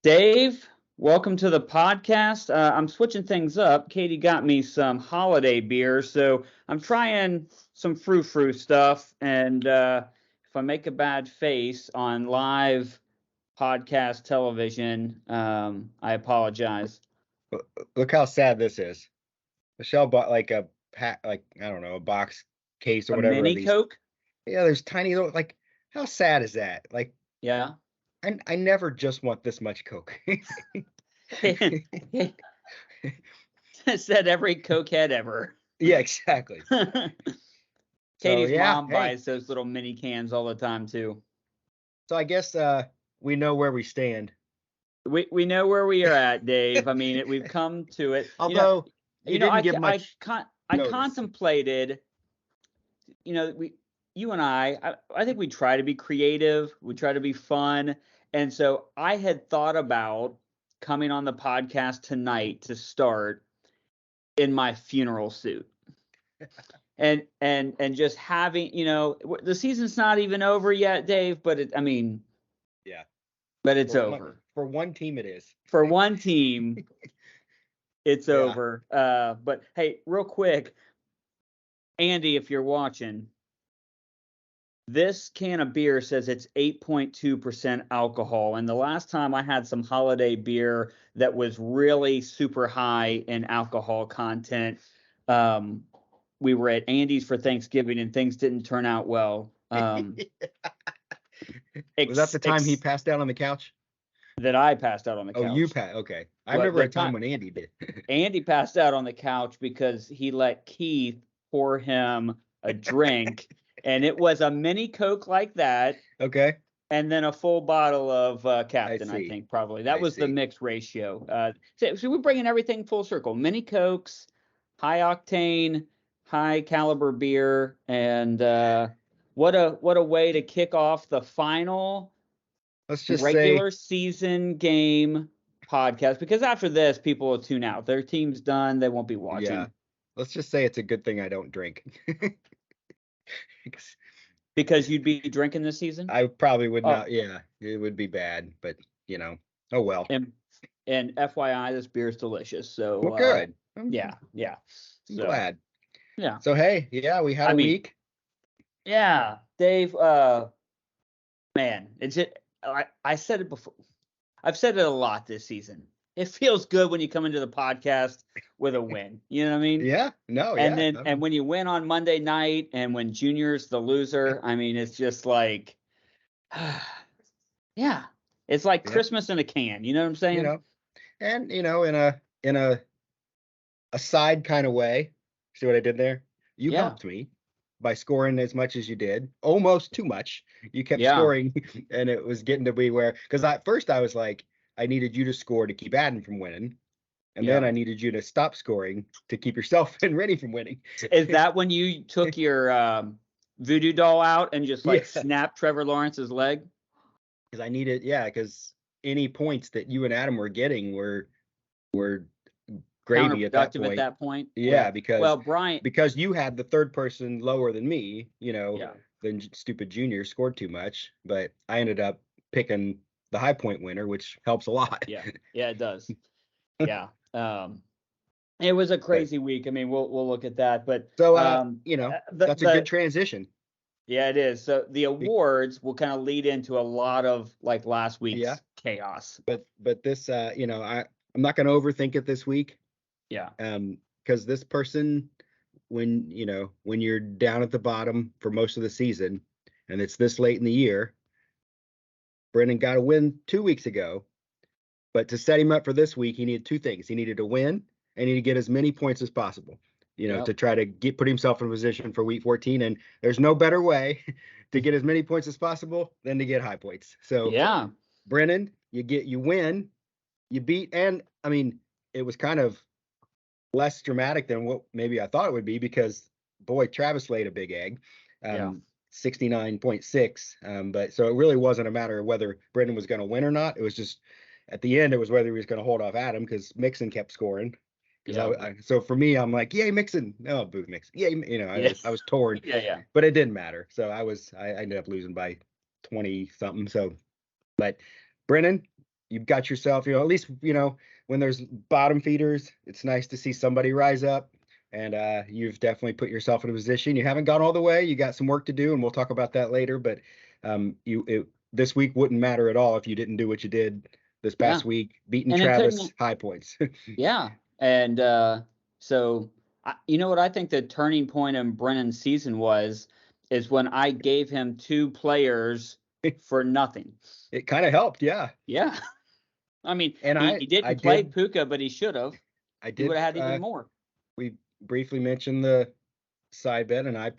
Dave, welcome to the podcast. I'm switching things up. Katie got me some holiday beer, so I'm trying some frou-frou stuff. And if I make a bad face on live podcast television, I apologize. Look how sad this is. Michelle bought like a pack, like I don't know, a box case or A whatever of mini these. Coke? Yeah, there's tiny little like. How sad is that? Like, Yeah. I never just want this much Coke. Said every cokehead ever. Yeah, exactly. Katie's yeah, mom hey. buys those little mini cans all the time too. So I guess we know where we stand. We know where we are at, Dave. I mean, we've come to it. Although you didn't give I much notice. contemplated. You and I think we try to be creative. We try to be fun, and so I had thought about coming on the podcast tonight to start in my funeral suit. And just having, the season's not even over yet, Dave, but Yeah. But it's over. For one team, it is. For one team, it's Yeah. over. But hey, real quick, Andy, if you're watching, this can of beer says it's 8.2% alcohol. And the last time I had some holiday beer that was really super high in alcohol content, we were at Andy's for Thanksgiving and things didn't turn out well. Was that the time he passed out on the couch? That I passed out on the couch. Oh, you passed. Okay. I remember a time when Andy did. Andy passed out on the couch because he let Keith pour him a drink, and it was a mini Coke like that. Okay. And then a full bottle of Captain, I think, probably. That was the mixed ratio. So we're bringing everything full circle. Mini Cokes, high octane, high caliber beer, and what a way to kick off the final regular season game podcast, because after this people will tune out. Their team's done, they won't be watching. Yeah. Let's just say it's a good thing I don't drink. Because you'd be drinking this season? I probably would not. Yeah, it would be bad, but oh well. And FYI, this beer is delicious. So well, good. Yeah. I'm glad. Yeah. So hey, yeah, we had a week. Yeah, Dave. Man, I said it before. I've said it a lot this season. It feels good when you come into the podcast with a win. You know what I mean? Yeah. No. And when you win on Monday night, and when Junior's the loser, I mean, it's just like, yeah, it's like Christmas in a can. You know what I'm saying? And in a side kind of way. See what I did there? You helped me by scoring as much as you did, almost too much. You kept scoring, and it was getting to be because at first I was like, I needed you to score to keep Adam from winning, and then I needed you to stop scoring to keep yourself and Rennie from winning. Is that when you took your voodoo doll out and just snapped Trevor Lawrence's leg? Because I needed, because any points that you and Adam were getting were gravy at that point. Yeah, because you had the third person lower than me, then stupid Junior scored too much, but I ended up picking the high point winner, which helps a lot. Yeah, it does. Yeah. It was a crazy week. I mean, we'll look at that, but so that's a good transition. Yeah, it is. So the awards will kind of lead into a lot of like last week's chaos. But this I'm not going to overthink it this week. Yeah. Because this person, when you're down at the bottom for most of the season, and it's this late in the year, Brennan got a win 2 weeks ago, but to set him up for this week, he needed two things. He needed to win, and he needed to get as many points as possible, to try to put himself in a position for week 14. And there's no better way to get as many points as possible than to get high points. So Brennan, you win, you beat, and I mean, it was kind of less dramatic than what maybe I thought it would be, because boy, Travis laid a big egg. 69.6. But so it really wasn't a matter of whether Brendan was going to win or not. It was just at the end, it was whether he was going to hold off Adam, because Mixon kept scoring. So for me, I'm like, yay, Mixon. Oh, boo, Mixon. Yeah, I was torn. But it didn't matter. So I ended up losing by 20 something. So, but Brennan, you've got yourself, at least, when there's bottom feeders, it's nice to see somebody rise up. And you've definitely put yourself in a position. You haven't gone all the way. You got some work to do, and we'll talk about that later. But this week wouldn't matter at all if you didn't do what you did this past week, beating Travis High Points. Yeah. And so, you know what I think the turning point in Brennan's season is when I gave him 2 players for nothing. It kind of helped. Yeah. Yeah. I mean, and he didn't play Puka, but he should have. He would have had even more. We briefly mentioned the side bet, and I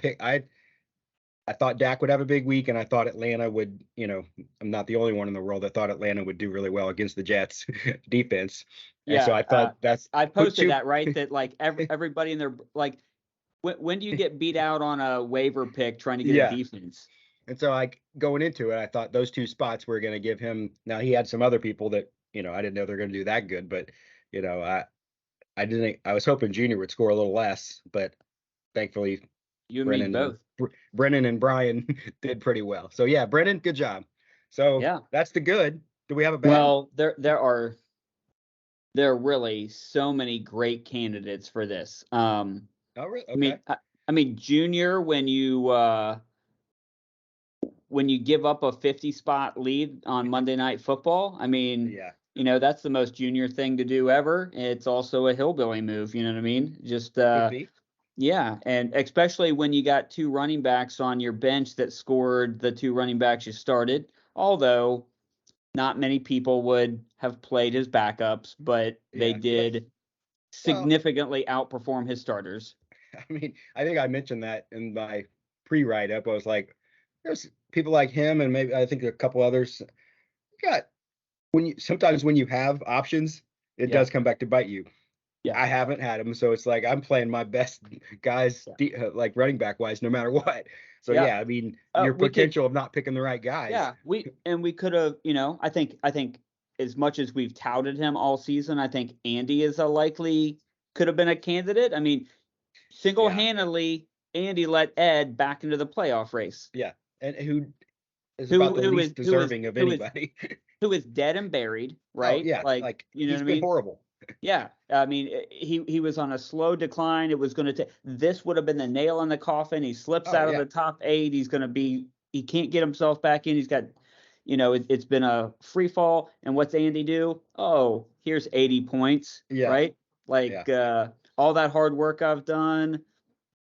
thought Dak would have a big week, and I thought Atlanta would, I'm not the only one in the world that thought Atlanta would do really well against the Jets defense. And yeah. So I thought I posted that, right? That like everybody in their, like, when do you get beat out on a waiver pick trying to get a defense? And so going into it, I thought those 2 spots were going to give him. Now he had some other people that, I didn't know they're going to do that good, but I was hoping Junior would score a little less, but thankfully Brennan and Brian did pretty well. So yeah, Brennan, good job. So that's the good. Do we have a bad? Well, there are really so many great candidates for this. Oh, really? Okay. I mean, Junior, when you give up a 50 spot lead on Monday Night Football, I mean, that's the most Junior thing to do ever. It's also a hillbilly move. You know what I mean? Just, yeah. And especially when you got 2 running backs on your bench that scored the 2 running backs you started, although not many people would have played his backups, but they did significantly outperform his starters. I mean, I think I mentioned that in my pre-write-up. I was like, there's people like him, and maybe I think a couple others. Sometimes when you have options, it does come back to bite you. Yeah, I haven't had them, so it's like I'm playing my best guys, like running back wise, no matter what. So I mean, your potential of not picking the right guys. Yeah, we could have, I think as much as we've touted him all season, I think Andy could have been a candidate. I mean, single-handedly, Andy let Ed back into the playoff race. Yeah, and who is about the least deserving of anybody. Who is dead and buried, right? Oh, yeah, like you know what I mean? Horrible. Yeah, I mean, he was on a slow decline. It was going to take. This would have been the nail in the coffin. He slips out of the top 8. He's going to be. He can't get himself back in. He's got. It's been a free fall. And what's Andy do? Oh, here's 80 points. Yeah. Right. Like all that hard work I've done,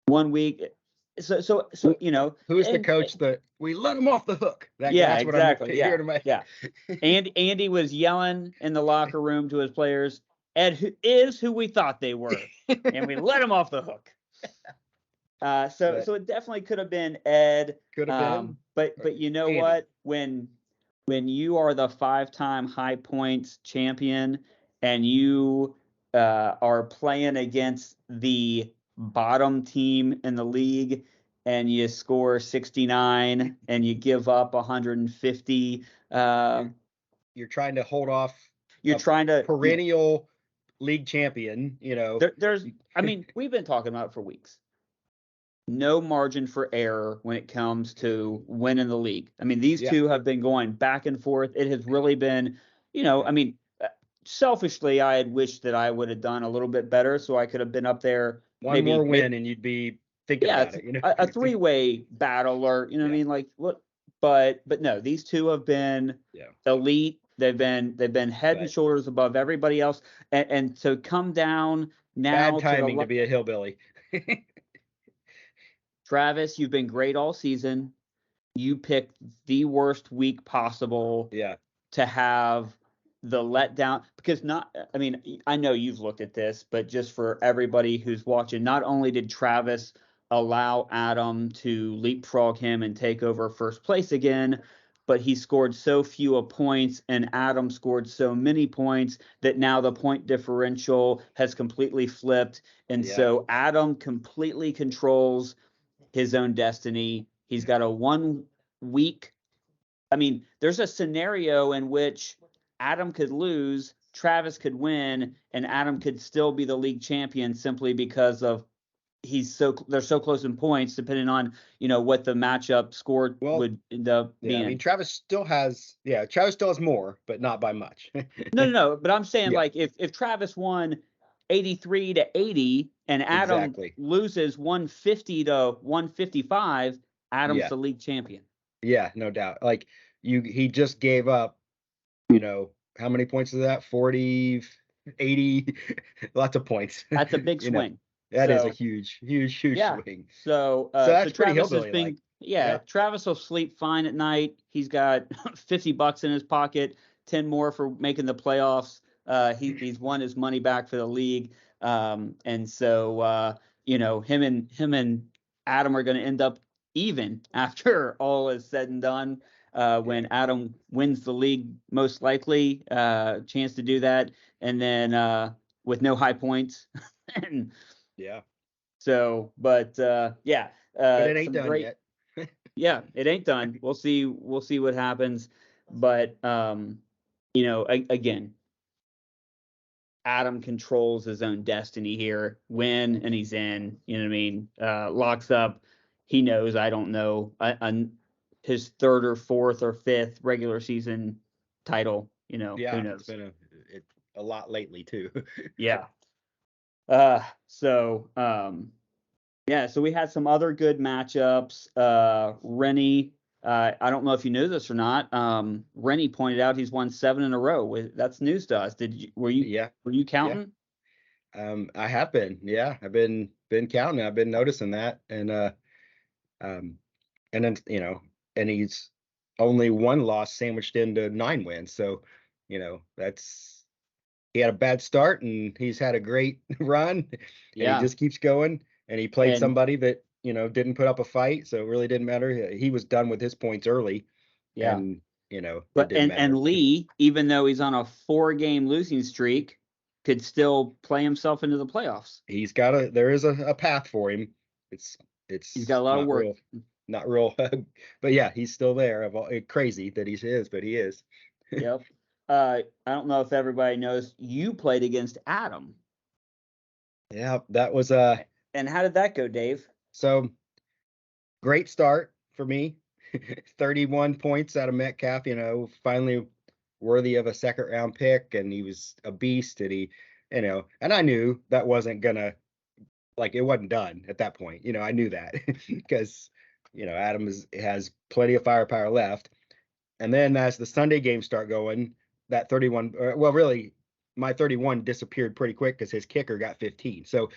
1 week. So who's the coach that we let him off the hook? That's exactly. And Andy was yelling in the locker room to his players, Ed is who we thought they were, and we let him off the hook. So it definitely could have been Ed. Could have been. But you know Andy. What? When you are the 5-time High Points champion and you are playing against the bottom team in the league and you score 69 and you give up 150, you're trying to hold off. You're trying to perennial league champion. There's. I mean, we've been talking about it for weeks. No margin for error when it comes to winning the league. I mean, these two have been going back and forth. It has really been, I mean, selfishly, I had wished that I would have done a little bit better so I could have been up there. One more win and you'd be thinking about it. A 3-way battle, or what I mean, like what? But no, these two have been elite. They've been head and shoulders above everybody else, and to come down now. Bad timing to be a hillbilly. Travis, you've been great all season. You picked the worst week possible. Yeah. To have the letdown, because I know you've looked at this, but just for everybody who's watching, not only did Travis allow Adam to leapfrog him and take over first place again, but he scored so few points and Adam scored so many points that now the point differential has completely flipped. And so Adam completely controls his own destiny. He's got a 1 week. I mean, there's a scenario in which Adam could lose, Travis could win, and Adam could still be the league champion simply because of they're so close in points, depending on what the matchup score would end up being. I mean, Travis still has more, but not by much. No. But I'm saying like if Travis won 83-80 and Adam loses 150 to 155, Adam's the league champion. Yeah, no doubt. Like he just gave up, how many points is that? 40, 80, lots of points. That's a big swing. That is a huge swing. So that's pretty Travis hillbilly. Travis will sleep fine at night. He's got $50 in his pocket, 10 more for making the playoffs. He's won his money back for the league. And so him and Adam are going to end up even after all is said and done. When Adam wins the league, most likely, chance to do that, and then with no high points. So, but but it ain't done yet. Yeah, it ain't done. We'll see what happens. But again, Adam controls his own destiny here. Win and he's in. You know what I mean? Locks up. He knows. I don't know. His third or fourth or fifth regular season title. Who knows? It's been a lot lately too. Yeah. So we had some other good matchups. Rennie, I don't know if you knew this or not. Rennie pointed out he's won 7 in a row. That's news to us. Were you counting? Yeah. I have been. Yeah, I've been counting. I've been noticing that, and then and he's only 1 loss sandwiched into 9 wins. So, he had a bad start and he's had a great run. And he just keeps going. And he played somebody that, didn't put up a fight. So it really didn't matter. He was done with his points early. Yeah. And, but and Lee, even though he's on a 4-game losing streak, could still play himself into the playoffs. There is a path for him. He's got a lot of work. Not real, but yeah, he's still there. Crazy that he is, but he is. Yep. I don't know if everybody knows you played against Adam. Yeah, that was And how did that go, Dave? So great start for me. 31 points out of Metcalf, finally worthy of a 2nd round pick, and he was a beast, and he, and I knew that wasn't gonna, it wasn't done at that point. I knew that because Adam has plenty of firepower left. And then as the Sunday games start going, that 31, really, my 31 disappeared pretty quick because his kicker got 15. So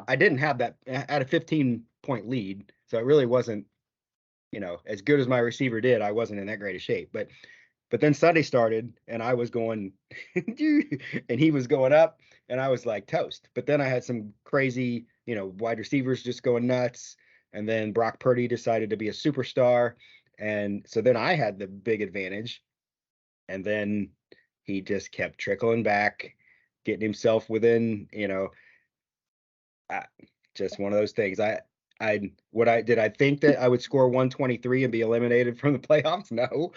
I didn't have that at a 15-point lead. So it really wasn't, as good as my receiver did, I wasn't in that great a shape. But then Sunday started and I was going, and he was going up and I was like toast. But then I had some crazy, wide receivers just going nuts. And then Brock Purdy decided to be a superstar. And so then I had the big advantage. And then he just kept trickling back, getting himself within, just one of those things. Did I think that I would score 123 and be eliminated from the playoffs? No.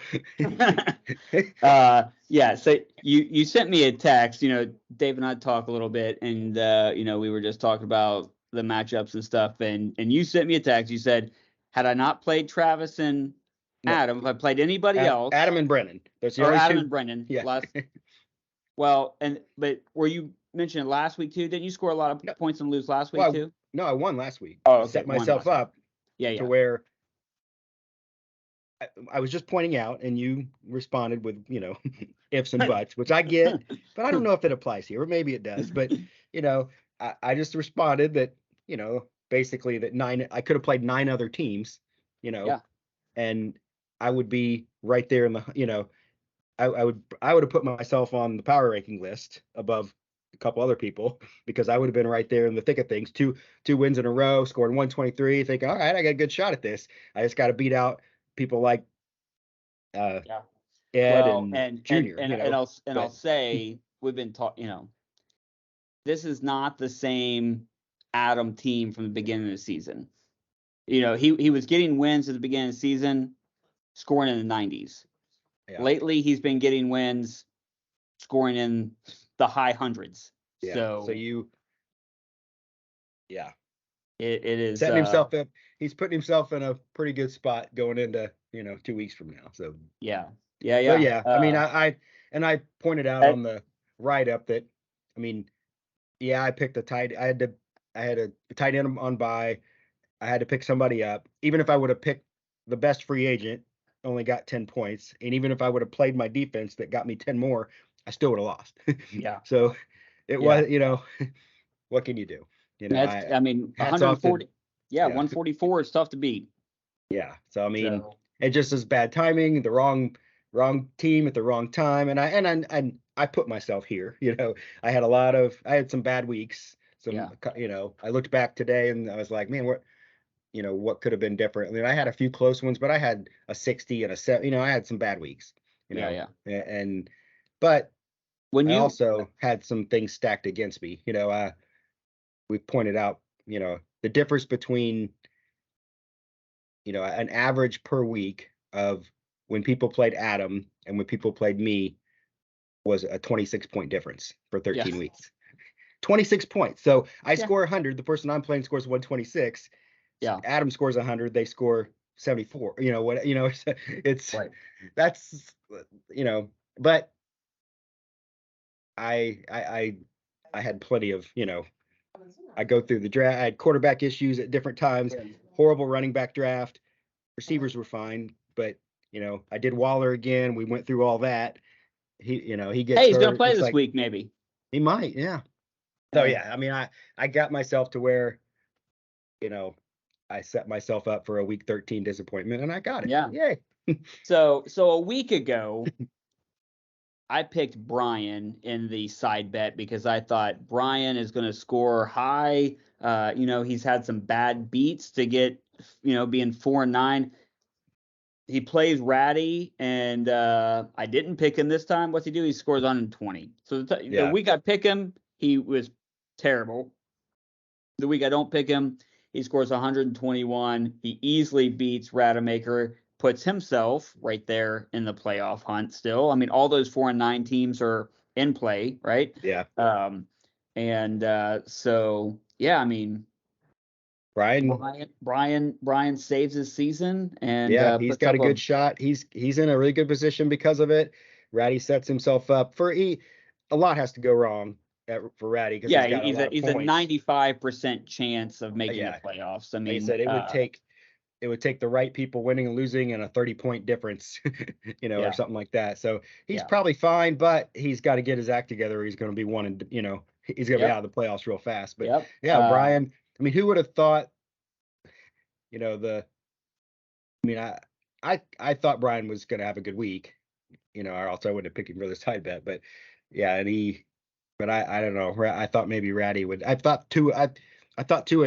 Yeah. So you sent me a text, Dave and I talked a little bit, and we were just talking about the matchups and stuff, and you sent me a text. You said, had I not played Travis and Adam, if I played anybody else, Adam and Brennan. And Brennan. Yeah. But were you mentioning last week too? Didn't you score a lot of points and lose last week too? No, I won last week. Oh, okay. Set myself up to where I was just pointing out, and you responded with, ifs and buts, which I get, but I don't know if it applies here, or maybe it does. But, I just responded that, basically that I could have played 9 other teams, and I would be right there in the, I would have put myself on the power ranking list above a couple other people, because I would have been right there in the thick of things. Two wins in a row, scoring 123, thinking, all right, I got a good shot at this. I just got to beat out people like Ed and Junior. And I'll say, we've been talking, this is not the same Adam team from the beginning of the season. He was getting wins at the beginning of the season, scoring in the 90s. Yeah. Lately, he's been getting wins, scoring in the high hundreds. Yeah. So it is setting himself up. He's putting himself in a pretty good spot going into 2 weeks from now. So yeah. But yeah, I mean, I pointed out on the write up that, I mean, yeah, I picked I had a tight end on bye. I had to pick somebody up. Even if I would have picked the best free agent, only got 10 points. And even if I would have played my defense that got me 10 more, I still would have lost. Yeah. So it was, what can you do? I mean, hats off 140. Yeah, 144 is tough to beat. Yeah. So I mean, it just is bad timing, the wrong team at the wrong time. And I put myself here. I had some bad weeks. I looked back today and I was like, man, what could have been different? I mean, I had a few close ones, but I had a 60 and a 7. I had some bad weeks. But I also had some things stacked against me. We pointed out, the difference between, an average per week of when people played Adam and when people played me was a 26-point difference for 13 weeks. 26 points. So I score 100. The person I'm playing scores 126. Yeah. Adam scores 100. They score 74. It's right. That's but I had plenty of I go through the draft. I had quarterback issues at different times. Horrible running back draft. Receivers were fine, but I did Waller again. We went through all that. He gets hurt. He's gonna play this week, maybe. He might, yeah. So yeah, I mean, I got myself to where, I set myself up for a week 13 disappointment, and I got it. Yeah. Yay. So a week ago, I picked Brian in the side bet because I thought Brian is going to score high. He's had some bad beats to get, being 4-9. He plays Ratty, and I didn't pick him this time. What's he do? He scores 120. So the week I pick him, he was terrible. The week I don't pick him, he scores 121. He easily beats Rademacher, puts himself right there in the playoff hunt still. I mean, all those 4-9 teams are in play, right? Yeah. So yeah, I mean, Brian saves his season, and he's got a good shot. He's in a really good position because of it. Ratty sets himself up for a lot has to go wrong for Ratty because he's a 95% chance of making the playoffs. I mean, like I said, it would take the right people winning and losing and a 30-point difference, or something like that. So he's probably fine, but he's got to get his act together. Or he's going to be he's going to be out of the playoffs real fast. But Brian, I mean, who would have thought, I thought Brian was going to have a good week, or else I wouldn't have picked him for the side bet. But yeah, but I don't know. I thought maybe Ratty would. I thought Tua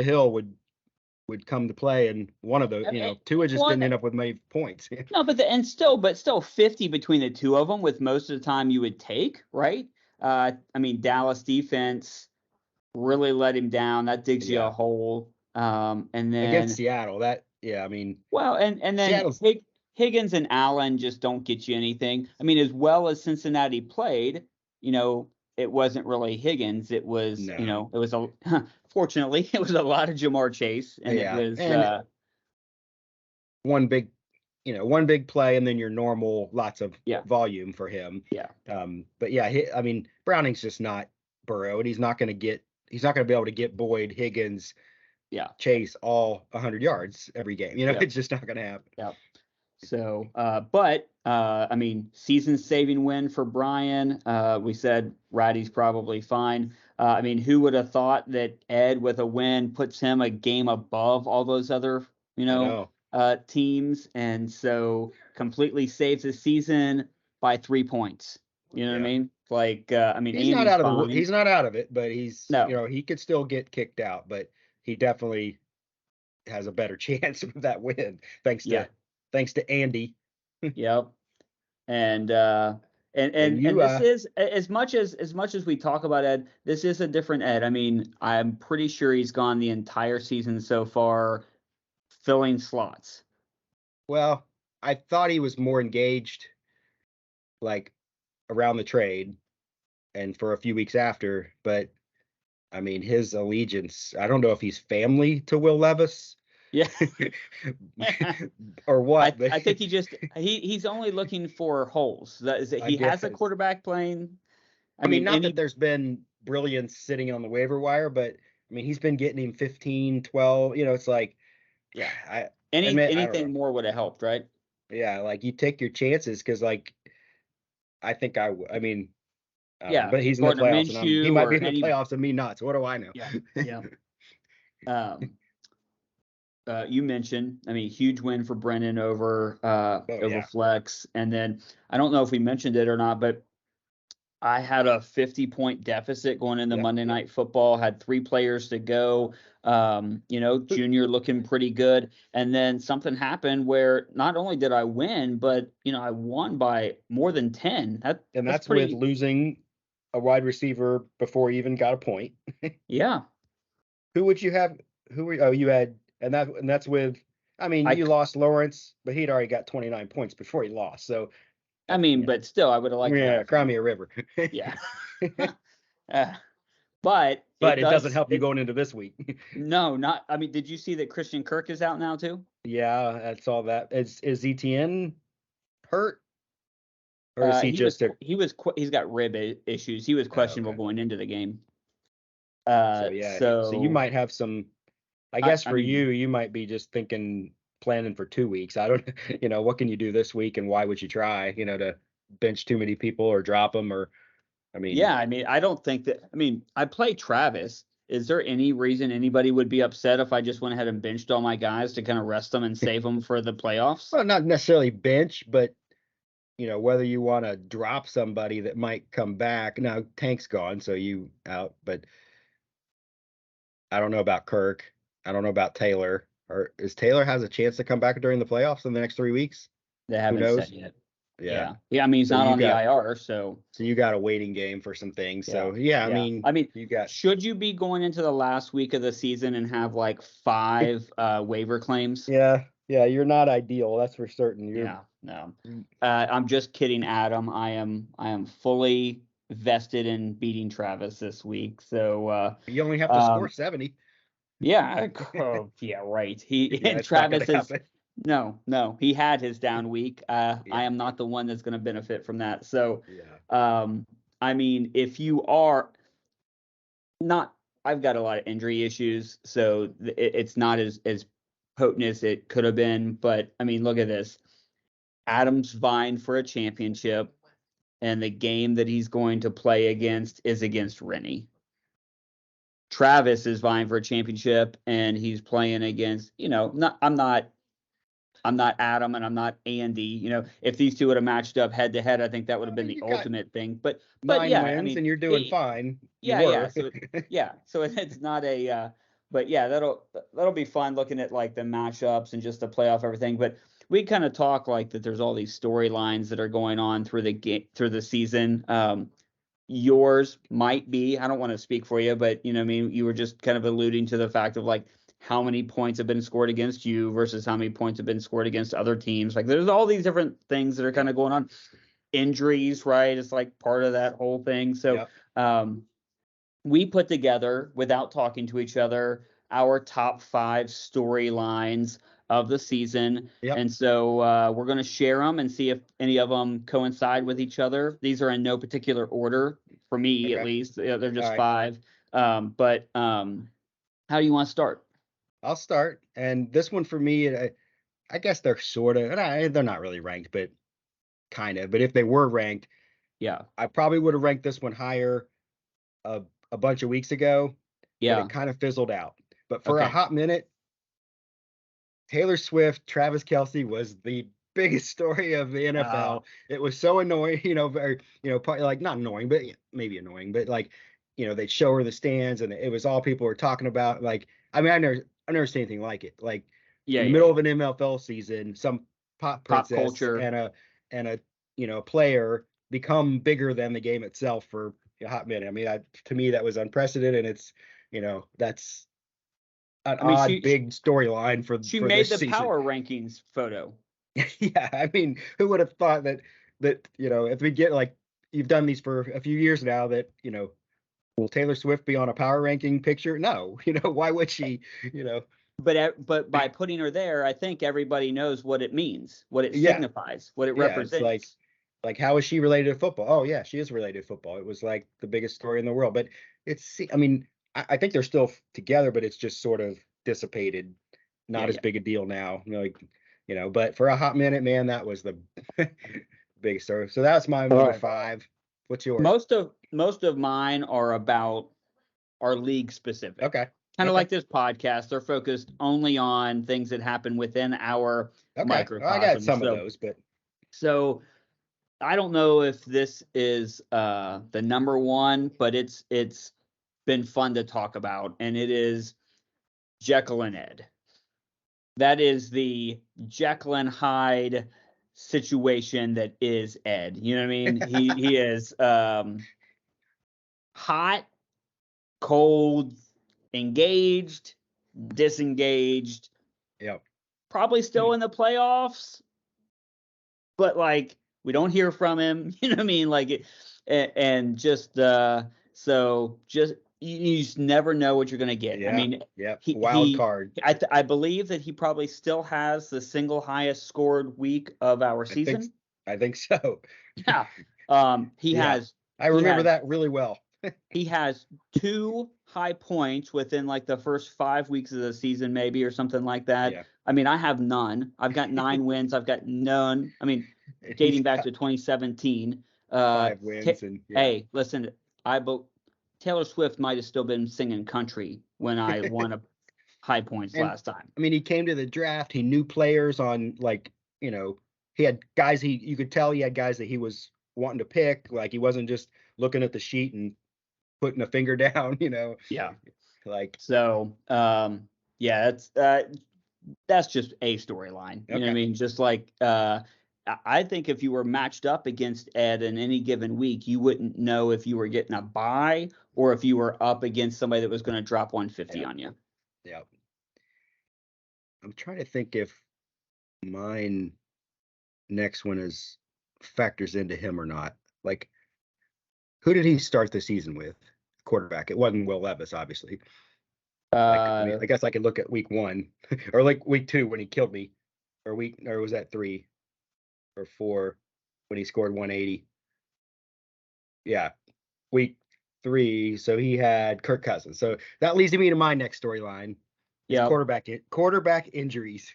Hill would come to play, and one of those, Tua just didn't end up with many points. No, but still 50 between the two of them, with most of the time you would take, right? I mean, Dallas defense really let him down. That digs you a hole. And then against Seattle, and then Higgins and Allen just don't get you anything. I mean, as well as Cincinnati played, it wasn't really Higgins. It was, fortunately, it was a lot of Jamar Chase, and it was one big play, and then your normal lots of volume for him. Yeah. But I mean, Browning's just not Burrow, and he's not going to be able to get Boyd, Higgins, Chase all 100 yards every game. It's just not going to happen. Yeah. So, I mean, season-saving win for Brian. We said Ratty's probably fine. I mean, who would have thought that Ed with a win puts him a game above all those other, teams, and so completely saves his season by 3 points. You know what I mean? Like, I mean, he's not out of it, but he could still get kicked out, but he definitely has a better chance of that win thanks to Andy. Yep. And this is, as much as we talk about Ed, this is a different Ed. I mean, I'm pretty sure he's gone the entire season so far filling slots. Well, I thought he was more engaged like around the trade and for a few weeks after, but I mean, his allegiance, I don't know if he's family to Will Levis. Yeah. Or what. I think he's only looking for holes. He has a quarterback playing. I mean, not that there's been brilliance sitting on the waiver wire, but I mean, he's been getting him 15, 12, it's like, yeah, anything more would have helped, right? Yeah, like you take your chances because, like, I think I mean, yeah, but he's in the playoffs, and he might be in the playoffs and me not. So what do I know? Yeah. You mentioned, I mean, huge win for Brennan over Flex, and then I don't know if we mentioned it or not, but I had a 50-point deficit going into Monday Night Football. Had 3 players to go. Junior looking pretty good, and then something happened where not only did I win, but I won by more than 10. That's with losing a wide receiver before he even got a point. Yeah. Who would you have? You had, and that's with. I mean, you lost Lawrence, but he'd already got 29 points before he lost. So. I mean, but still, I would have liked. Yeah, cry me a river. Yeah. But it doesn't help you going into this week. No, not. I mean, did you see that Christian Kirk is out now too? Yeah, I saw that. Is Etienne hurt? Or is he he's got rib issues. He was questionable going into the game. So you might have some. I guess you might be just planning for 2 weeks. I don't, what can you do this week, and why would you try, to bench too many people or drop them, or, I mean. I don't think that. I mean, I play Travis. Is there any reason anybody would be upset if I just went ahead and benched all my guys to kind of rest them and save them for the playoffs? Well, not necessarily bench, but whether you want to drop somebody that might come back. Now Tank's gone, so you out, but I don't know about Kirk. I don't know about Taylor. Or is Taylor has a chance to come back during the playoffs in the next 3 weeks? They haven't said yet. Yeah. I mean, he's not on the IR, so you got a waiting game for some things. So I mean, you got. Should you be going into the last week of the season and have like 5 waiver claims? Yeah, you're not ideal, that's for certain. No. I'm just kidding, Adam. I am fully vested in beating Travis this week. So you only have to score 70. Yeah. Right. Travis is. No, he had his down week. I am not the one that's going to benefit from that. So, I mean, if you are not, I've got a lot of injury issues, so it's not as potent as it could have been. But I mean, look at this. Adam's vying for a championship, and the game that he's going to play against is against Rennie. Travis is vying for a championship, and he's playing against, I'm not Adam and I'm not Andy. If these two would have matched up head to head, I think that would have been the ultimate thing. But 9 wins, I mean, and you're doing fine. So it's not a. But yeah, that'll be fun looking at like the matchups and just the playoff everything. But we kind of talk like that. There's all these storylines that are going on through the season. Yours might be. I don't want to speak for you, but you were just kind of alluding to the fact of like how many points have been scored against you versus how many points have been scored against other teams. Like there's all these different things that are kind of going on. Injuries, right? It's like part of that whole thing. So we put together, without talking to each other, our top 5 storylines of the season. And so we're going to share them and see if any of them coincide with each other. These are in no particular order for me, at least. They're just 5. But how do you want to start? I'll start. And this one for me, I guess they're sort of, they're not really ranked, but kind of. But if they were ranked, I probably would have ranked this one higher a bunch of weeks ago. But it kind of fizzled out. But for a hot minute, Taylor Swift, Travis Kelce was the biggest story of the NFL. It was so annoying, very, like not annoying, but maybe annoying, but like, they'd show her in the stands and it was all people were talking about. Like, I mean, I've never seen anything like it. Like in the middle of an MFL season, some pop culture and a player become bigger than the game itself for a hot minute. I mean, to me, that was unprecedented. And it's, that's an big storyline for she made the power rankings photo. Yeah, I mean, who would have thought that if we get like you've done these for a few years now, that Will Taylor Swift be on a power ranking picture? No. Why would she? But by putting her there, I think everybody knows what it means, what it signifies, what it represents. It's like how is she related to football? Oh yeah, she is related to football. It was like the biggest story in the world. But I mean, I think they're still together, but it's just sort of dissipated. Not as big a deal now. But for a hot minute, man, that was the biggest story. So that's my number 5. What's yours? Most of mine are league specific. Okay. Kind of like this podcast, they're focused only on things that happen within our microcosm. I got some of those, but so I don't know if this is the number one, but it's been fun to talk about, and it is Jekyll and Ed. That is the Jekyll and Hyde situation that is Ed. You know what I mean? He is hot, cold, engaged, disengaged. Yep. Probably still in the playoffs, but like we don't hear from him. You know what I mean? Like, and just so just you just never know what you're gonna get. Yeah. I mean, wild card. I believe that he probably still has the single highest scored week of our season. I think so. Yeah. He has. I remember that really well. He has 2 high points within like the first 5 weeks of the season, maybe, or something like that. Yeah. I mean, I have none. I've got 9 wins. I've got none. I mean, dating back to 2017. 5 wins. Hey, listen, Taylor Swift might have still been singing country when I won a high points last time. I mean, he came to the draft. He knew players on he had guys you could tell he had guys that he was wanting to pick. Like he wasn't just looking at the sheet and putting a finger down, Yeah. Like so, that's just a storyline. You know what I mean? Just like I think if you were matched up against Ed in any given week, you wouldn't know if you were getting a bye or if you were up against somebody that was going to drop 150 on you. Yeah. I'm trying to think if mine next one factors into him or not. Like, who did he start the season with? Quarterback. It wasn't Will Levis, obviously. I guess I could look at week 1 or like week 2 when he killed me, or was that 3 or 4 when he scored 180? Yeah, week 3. So he had Kirk Cousins. So that leads me to my next storyline. Yeah, quarterback injuries.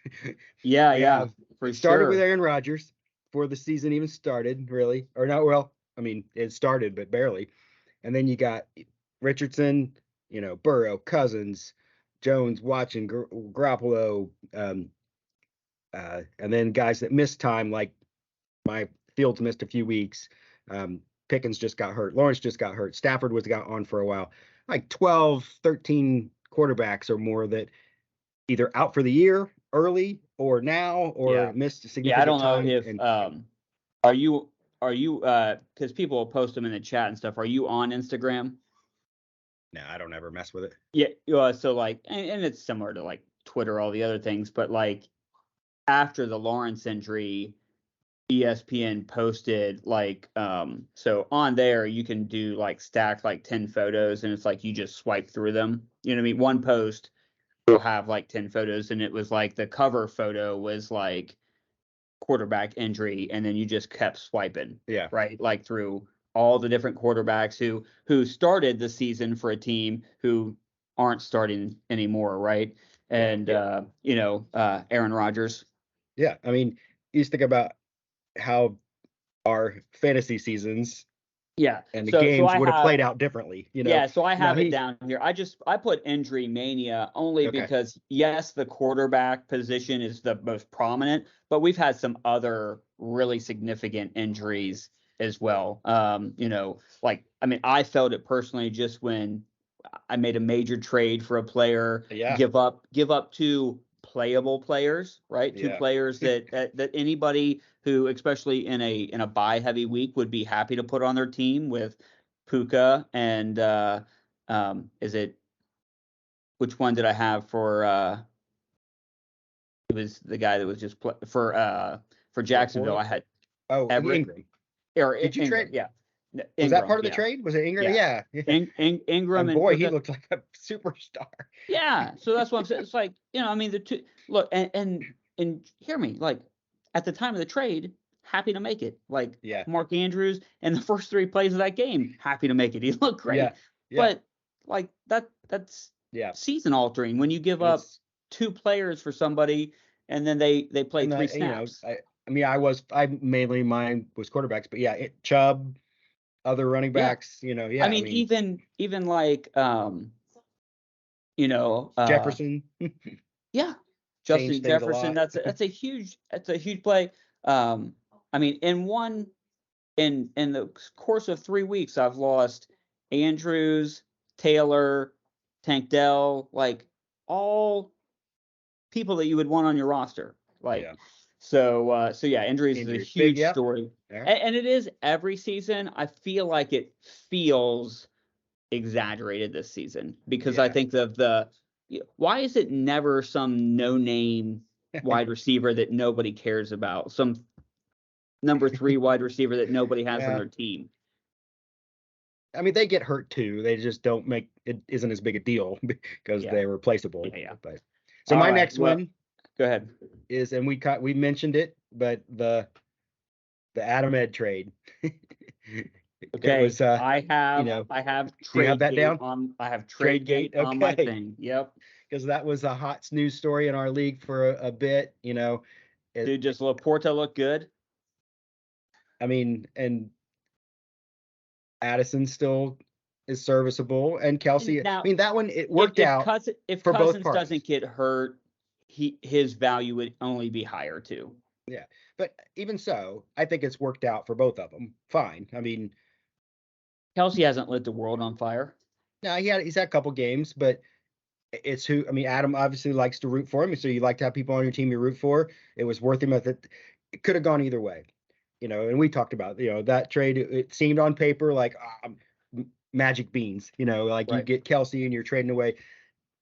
Yeah, for started with Aaron Rodgers before the season even started, really, or not. Well, I mean, it started, but barely. And then you got Richardson, Burrow, Cousins, Jones, Watson, Garoppolo, and then guys that missed time, like my Fields missed a few weeks. Pickens just got hurt. Lawrence just got hurt. Stafford was got on for a while. Like 12, 13 quarterbacks or more that either out for the year early or now or missed a significant time. I don't know if are you because people will post them in the chat and stuff. Are you on Instagram? No, I don't ever mess with it. Yeah. So like, and it's similar to like Twitter, all the other things, but like after the Lawrence injury, ESPN posted like, so on there you can do like stack like 10 photos and it's like you just swipe through them. You know what I mean? One post will have like 10 photos and it was like the cover photo was like quarterback injury and then you just kept swiping. Yeah. Right. Like through all the different quarterbacks who started the season for a team who aren't starting anymore. Right. And, Aaron Rodgers. Yeah. I mean, you just think about how our fantasy seasons and the games would have played out differently, Yeah, so I have it down here. I put injury mania only because yes, the quarterback position is the most prominent, but we've had some other really significant injuries as well. I felt it personally just when I made a major trade for a player, give up 2 playable players, right? 2 players that anybody who, especially in a bye heavy week, would be happy to put on their team with Puka and which one did I have for it was the guy that was just for Jacksonville. I had Ingram. Or did you Ingram, trade? yeah. Ingram, was that part of the trade? Was it Ingram? Yeah. Ingram. And boy, he looked like a superstar. Yeah. So that's what I'm saying. It's like, I mean, the two look and hear me, like at the time of the trade, happy to make it. Like Mark Andrews and the first 3 plays of that game, happy to make it. He looked great. Yeah. But like that's season altering when you give up 2 players for somebody and then they play 3 snaps. Mainly mine was quarterbacks, but Chubb, other running backs, I mean even like Jefferson. Justin Jefferson. That's a huge play. I mean, in the course of 3 weeks, I've lost Andrews, Taylor, Tank Dell, like all people that you would want on your roster. Injuries is a huge story. And it is every season. I feel like it feels exaggerated this season because I think why is it never some no-name wide receiver that nobody cares about? Some number 3 wide receiver that nobody has on their team. I mean, they get hurt too. They just don't make it isn't as big a deal because they're replaceable. But so my next one, go ahead, is, and we mentioned it, but the Adam Ed trade. Okay, was, I have do you have that down? I have Tradegate on my thing. Yep. Because that was a hot news story in our league for a bit. Dude, just Laporta look good? I mean, and Addison still is serviceable, and Kelce. Now, I mean, that one it worked out. If for Cousins both parties. Doesn't get hurt, his value would only be higher too. Yeah, but even so, I think it's worked out for both of them. Fine. I mean, Kelce hasn't lit the world on fire. No, he's had a couple games, but it's Adam obviously likes to root for him, so you like to have people on your team you root for. It was worth him. It could have gone either way, and we talked about, that trade. It seemed on paper like magic beans, like right. You get Kelce and you're trading away.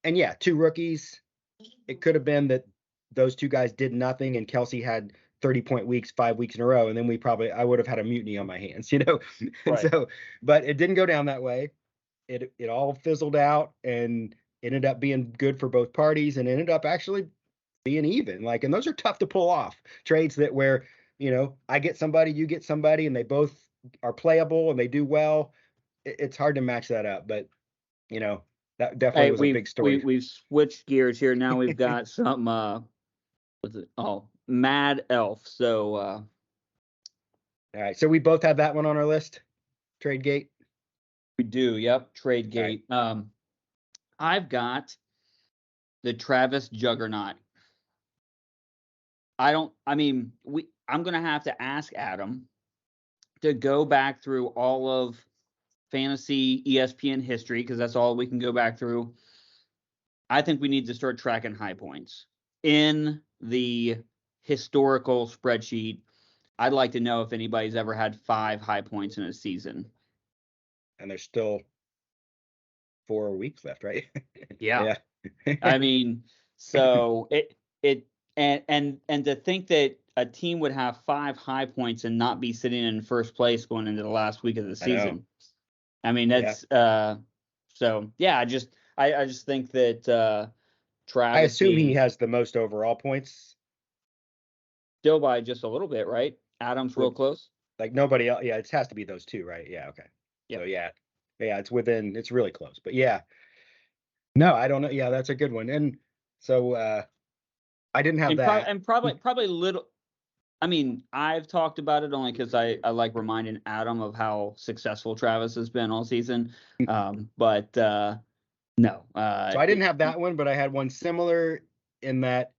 And 2 rookies. It could have been that those 2 guys did nothing and Kelce had 30-point weeks 5 weeks in a row, and then I would have had a mutiny on my hands, Right. So, but it didn't go down that way. It all fizzled out and ended up being good for both parties, and ended up actually being even. And those are tough to pull off trades where I get somebody, you get somebody, and they both are playable and they do well. It's hard to match that up, but that definitely was a big story. We've switched gears here. Now we've got some what's it? Oh, Mad Elf. So all right. So we both have that one on our list. Tradegate. We do. Yep. Tradegate. Right. I've got the Travis Juggernaut. I'm gonna have to ask Adam to go back through all of fantasy ESPN history, because that's all we can go back through. I think we need to start tracking high points in the historical spreadsheet. I'd like to know if anybody's ever had 5 high points in a season. And there's still 4 weeks left, right? Yeah. I mean, so and to think that a team would have 5 high points and not be sitting in first place going into the last week of the season. I mean, that's so yeah. I just think that Travis. I assume he has the most overall points. Still by just a little bit, right? Adam's real close. Like nobody else. Yeah, it has to be those 2, right? Yeah. Okay. Yep. So yeah, it's within. It's really close. But yeah. No, I don't know. Yeah, that's a good one. And so I didn't have that. And probably little. I mean, I've talked about it only because I like reminding Adam of how successful Travis has been all season. But no. So I didn't have that one, but I had one similar in that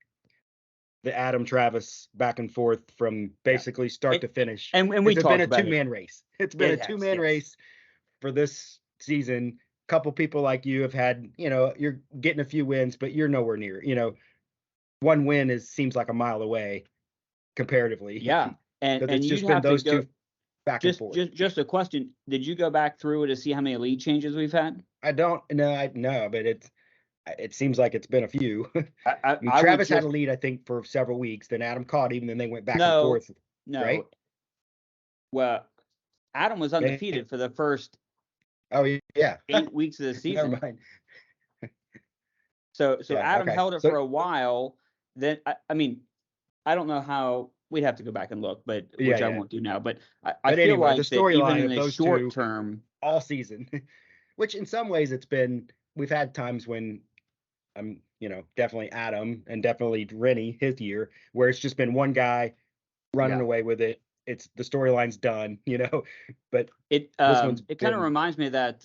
the Adam Travis back and forth from basically start to finish. And we talked about it. It's been a 2-man race. It's been a 2-man race for this season. A couple people like you have had, you're getting a few wins, but you're nowhere near. 1 win seems like a mile away. Comparatively, and it's just been those 2 back and forth. Just a question: did you go back through to see how many lead changes we've had? I don't know, but it seems like it's been a few. Travis had a lead, I think, for several weeks. Then Adam caught him, and then they went back and forth. No, right? Well, Adam was undefeated for the first. Oh yeah. 8 weeks of the season. Never mind. So Yeah, Adam okay. held it for a while. Then I mean, I don't know how. We'd have to go back and look, but which I won't do now. But I feel anyway, like the that even storyline in of the those short two term, all season, which in some ways it's been. We've had times when I'm, definitely Adam and definitely Rennie his year, where it's just been one guy running away with it. It's the storyline's done, But it kind of reminds me of that.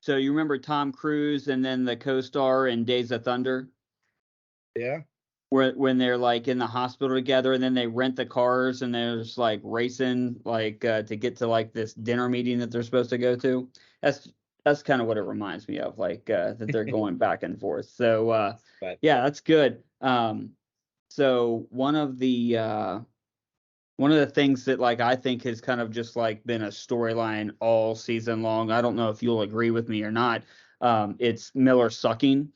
So you remember Tom Cruise and then the co-star in Days of Thunder? Yeah. When they're like in the hospital together, and then they rent the cars and there's like racing to get to like this dinner meeting that they're supposed to go to. That's kind of what it reminds me of, that they're going back and forth. So yeah, that's good. So one of the things that I think has kind of just been a storyline all season long. I don't know if you'll agree with me or not. It's Miller sucking.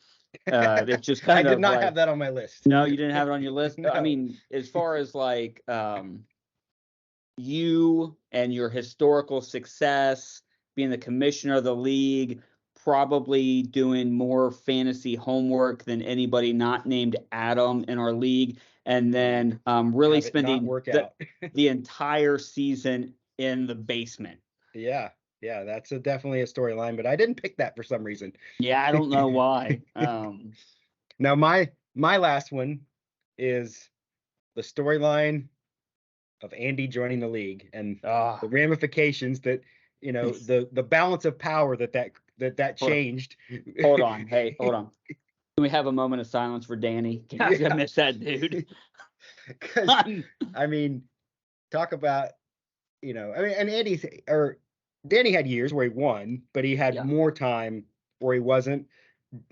It's just kind of. I did not have that on my list. No, you didn't have it on your list. No. I mean, as far as you and your historical success, being the commissioner of the league, probably doing more fantasy homework than anybody not named Adam in our league, and then really spending the entire season in the basement. Yeah, that's definitely a storyline, but I didn't pick that for some reason. Yeah, I don't know why. Now my last one is the storyline of Andy joining the league and the ramifications that the balance of power that changed. Hold on. Hey, hold on. Can we have a moment of silence for Danny? I miss that dude. Because I mean, talk about and Danny had years where he won, but he had more time where he wasn't.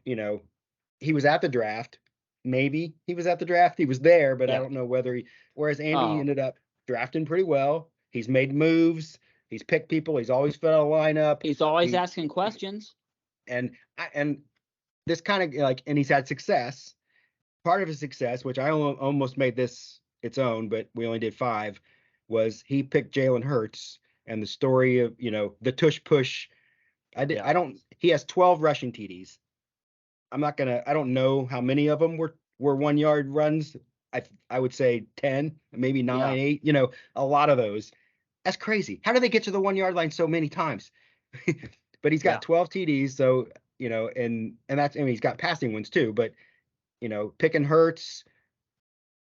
He was at the draft. Maybe he was at the draft. He was there, but I don't know whether he. Whereas Andy ended up drafting pretty well. He's made moves. He's picked people. He's always fit a lineup. He's always asking questions. And this kind of and he's had success. Part of his success, which I almost made this its own, but we only did 5, was he picked Jalen Hurts and the story of the tush push. He has 12 rushing TDs. I don't know how many of them were 1-yard runs. I would say 10, maybe 9, 8, a lot of those. That's crazy. How do they get to the 1-yard line so many times? But he's got 12 TDs. So, and that's, he's got passing ones too, but, picking Hurts,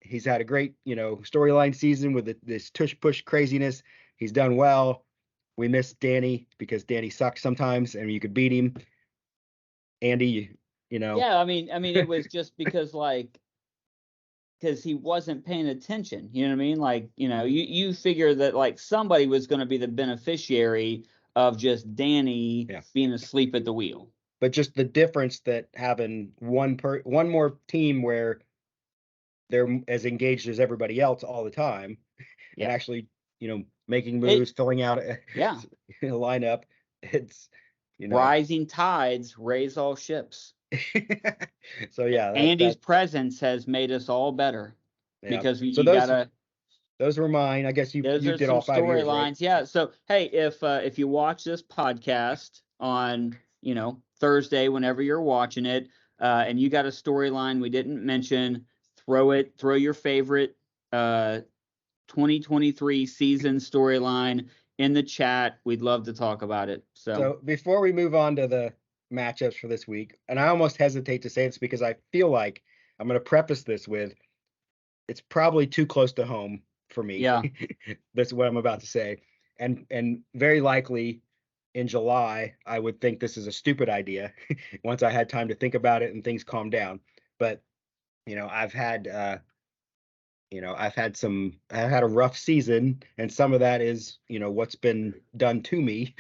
he's had a great, storyline season with this tush push craziness. He's done well. We miss Danny because Danny sucks sometimes and you could beat him. Andy, Yeah, I mean, it was just because he wasn't paying attention. You know what I mean? You figure that somebody was going to be the beneficiary of just Danny being asleep at the wheel. But just the difference that having one more team where they're as engaged as everybody else all the time, and actually, making moves, filling out a lineup. It's rising tides raise all ships. So yeah, Andy's presence has made us all better because those were mine. I guess you did all 5 years, right? Yeah. So hey, if you watch this podcast on Thursday, whenever you're watching it, and you got a storyline we didn't mention, throw your favorite 2023 season storyline in the chat. We'd love to talk about it. So before we move on to the matchups for this week, and I almost hesitate to say this because I feel like I'm going to preface this with it's probably too close to home for me. Yeah. That's what I'm about to say. And very likely in July, I would think this is a stupid idea once I had time to think about it and things calmed down. But, I've had a rough season, and some of that is, what's been done to me,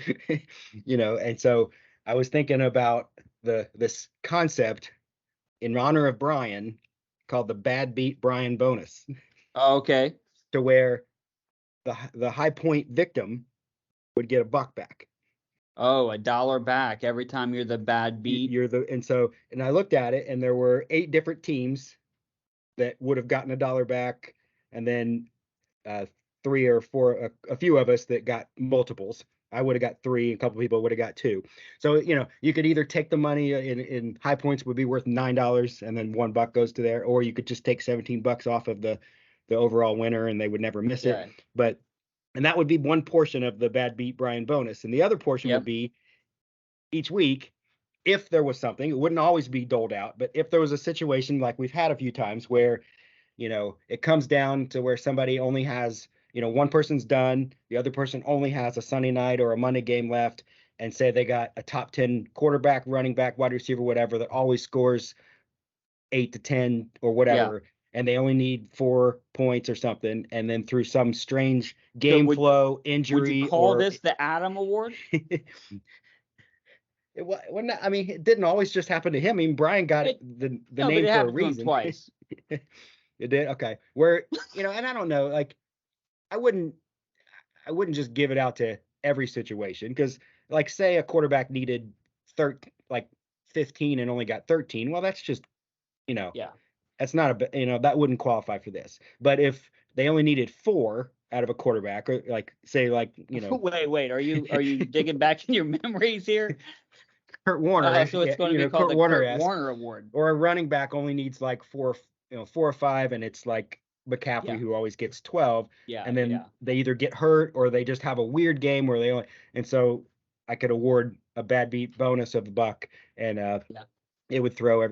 and so I was thinking about this concept in honor of Brian called the Bad Beat Brian bonus. Okay. To where the high point victim would get $1 back. Oh, $1 back every time you're the bad beat. And I looked at it, and there were 8 different teams that would have gotten $1 back, and then three or four, a few of us that got multiples. I would have got three, a couple people would have got two. So, you could either take the money in high points would be worth $9 and then $1 goes to there, or you could just take $17 off of the overall winner and they would never miss it. And that would be one portion of the Bad Beat Brian bonus. And the other portion would be each week, if there was something, it wouldn't always be doled out, but if there was a situation like we've had a few times where, it comes down to where somebody only has, one person's done, the other person only has a Sunday night or a Monday game left, and say they got a top 10 quarterback, running back, wide receiver, whatever, that always scores 8 to 10 or whatever, and they only need 4 points or something, and then through some strange game flow, injury. Would you call this the Adam Award? It didn't always just happen to him. I mean, Brian got the name for a reason. Twice. It did? Okay. Where, and I don't know, like, I wouldn't just give it out to every situation, because, like, say a quarterback needed 15 and only got 13. Well, that's just, that's not that wouldn't qualify for this. But if they only needed 4 out of a quarterback, or Wait, are you digging back in your memories here? Kurt Warner. So it's going to be called the Kurt Warner Award. Or a running back only needs like 4 or 5, and it's like McCaffrey who always gets 12. And then they either get hurt or they just have a weird game where they only. And so I could award a Bad Beat bonus of $1, and it would throw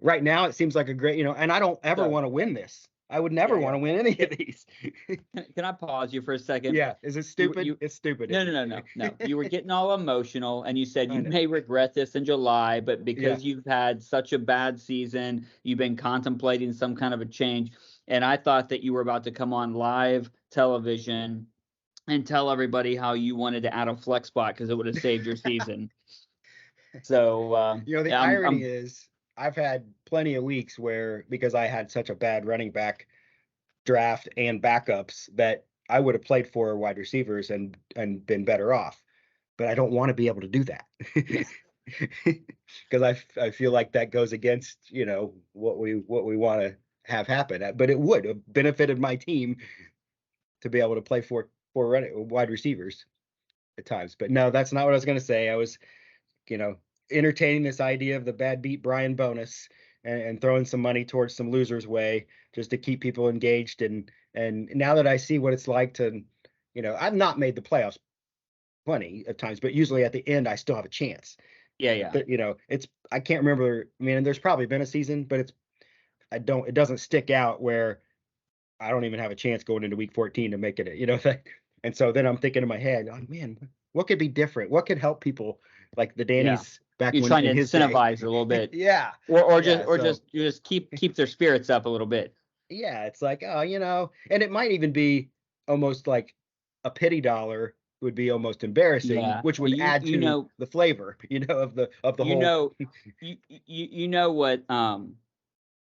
right now it seems like a great, and I don't ever want to win this. I would never want to win any of these. Can I pause you for a second? Yeah. Is it stupid? It's stupid. No. You were getting all emotional, and you said you may regret this in July, but because you've had such a bad season, you've been contemplating some kind of a change. And I thought that you were about to come on live television and tell everybody how you wanted to add a flex spot because it would have saved your season. So, the irony is, I've had plenty of weeks where, because I had such a bad running back draft and backups, that I would have played 4 wide receivers and been better off. But I don't want to be able to do that, because I feel like that goes against what we want to have happen. But it would have benefited my team to be able to play 4 wide receivers at times. But no, that's not what I was going to say. I was, entertaining this idea of the Bad Beat Brian bonus and throwing some money towards some losers' way, just to keep people engaged. And now that I see what it's like to, I've not made the playoffs plenty of times, but usually at the end I still have a chance. But, I can't remember. I mean, there's probably been a season, but it doesn't stick out where I don't even have a chance going into week 14 to make it, and so then I'm thinking in my head, oh man, what could be different? What could help people like the Danny's back You're when trying in to his incentivize day. a little bit. Or just keep their spirits up a little bit. Yeah, it's like, and it might even be almost like a pity dollar would be almost embarrassing, which would add to the flavor, of the whole. You know what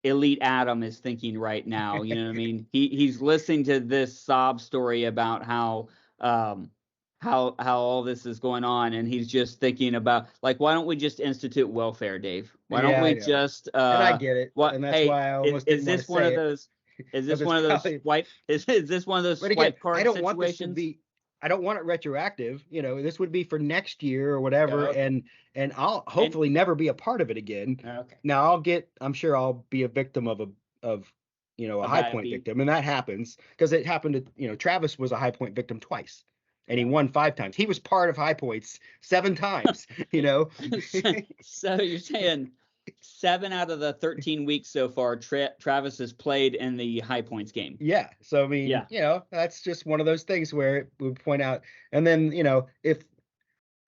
Elite Adam is thinking right now. You know what I mean? He's listening to this sob story about how all this is going on, and he's just thinking about, like, why don't we just institute welfare, Dave? Why don't we just and I get it. And that's why I almost is this one of those is this one of those swipe is this one of those swipe card I don't situations? Want this to be, I don't want it retroactive. This would be for next year or whatever, and I'll hopefully never be a part of it again. Okay. Now I'm sure I'll be a victim of a high point victim, and that happens because it happened to Travis was a high point victim twice. And he won 5 times. He was part of high points 7 times, So you're saying 7 out of the 13 weeks so far, Travis has played in the high points game. Yeah. So, I mean, that's just one of those things where it would point out. And then, if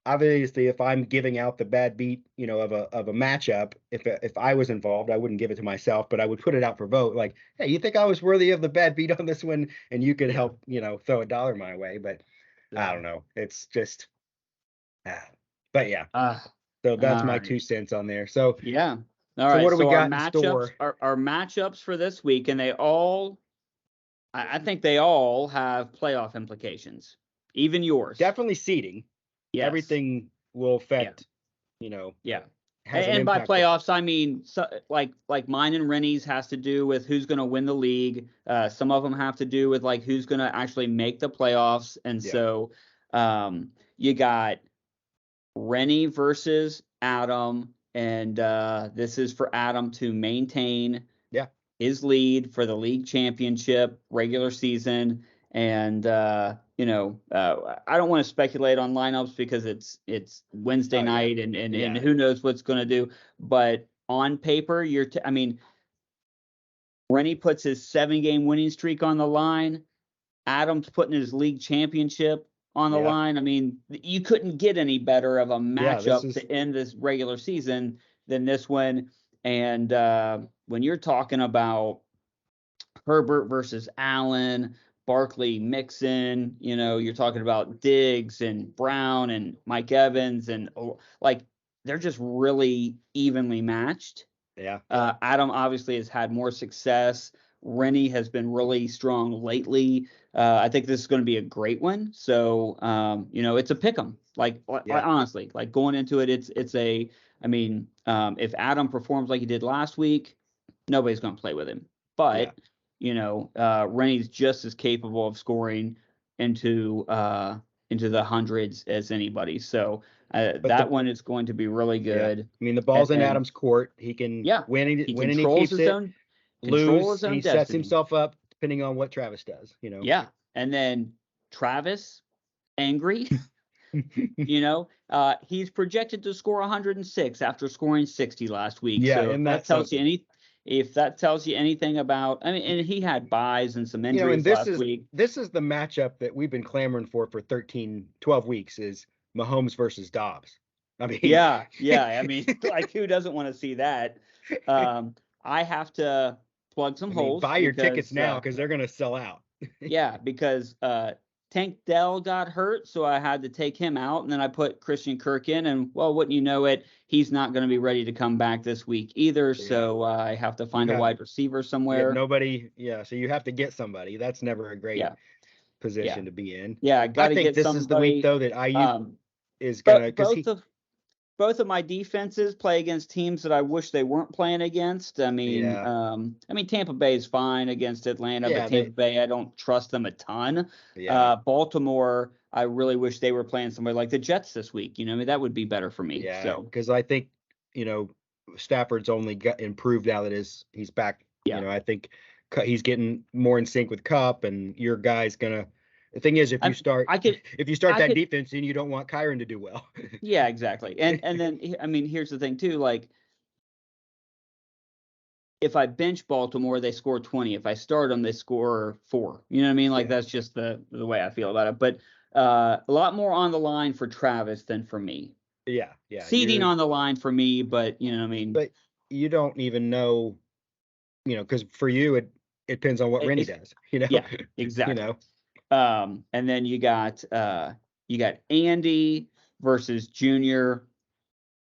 I'm giving out the bad beat, of a matchup, if I was involved, I wouldn't give it to myself, but I would put it out for vote. Like, hey, you think I was worthy of the bad beat on this one? And you could help, throw $1 my way. But I don't know. It's just, but yeah. So that's my 2 cents on there. So yeah. All right. What do we got in store? Our matchups for this week, and I think they all have playoff implications. Even yours. Definitely seeding. Yes. Everything will affect, Yeah. has an And by impact. playoffs, I mean, so, like mine and Rennie's has to do with who's going to win the league. Some of them have to do with like who's going to actually make the playoffs. And so you got Rennie versus Adam, and this is for Adam to maintain his lead for the league championship regular season. And I don't want to speculate on lineups because it's Wednesday night and who knows what's going to do. But on paper, Rennie puts his 7-game winning streak on the line. Adam's putting his league championship on the line. I mean, you couldn't get any better of a matchup to end this regular season than this one. And when you're talking about Herbert versus Allen, Barkley, Mixon, you're talking about Diggs and Brown and Mike Evans, and like they're just really evenly matched. Yeah. Adam obviously has had more success. Rennie has been really strong lately. I think this is going to be a great one. So, it's a pick 'em. Honestly, like going into it, if Adam performs like he did last week, nobody's going to play with him. But Rennie's just as capable of scoring into the hundreds as anybody. So that one is going to be really good. Yeah. I mean, the ball's in Adam's court. He can win and he keeps it. Lose, he sets himself up depending on what Travis does. Yeah, and then Travis, angry. He's projected to score 106 after scoring 60 last week. Yeah, so and that tells you if that tells you anything about, and he had buys and some injuries last week. This is the matchup that we've been clamoring for 12 weeks is Mahomes versus Dobbs. I mean, yeah. I mean, like who doesn't want to see that? I have to plug some holes. Buy your tickets now because they're going to sell out. Yeah, because Tank Dell got hurt, so I had to take him out, and then I put Christian Kirk in, and well, wouldn't you know it, he's not going to be ready to come back this week either. Yeah. So I have to find a wide receiver somewhere. Nobody, so you have to get somebody. That's never a great position to be in. Yeah, I got to get somebody. This is the week though that IU is gonna both of my defenses play against teams that I wish they weren't playing against. I mean, Tampa Bay is fine against Atlanta, but Tampa Bay, I don't trust them a ton. Yeah. Baltimore, I really wish they were playing somebody like the Jets this week. That would be better for me. Yeah, so because I think Stafford's only got improved now that he's back. Yeah. I think he's getting more in sync with Kupp, and your guy's gonna. The thing is, if you start that defense, then you don't want Kyren to do well. Yeah, exactly. And then, here's the thing too, like if I bench Baltimore, they score 20. If I start them, they score 4. You know what I mean? Like that's just the way I feel about it. But a lot more on the line for Travis than for me. Yeah. Seeding on the line for me, but you know what I mean? But you don't even know, because for you, it depends on what Rennie does, Yeah, exactly. And then you got Andy versus Junior.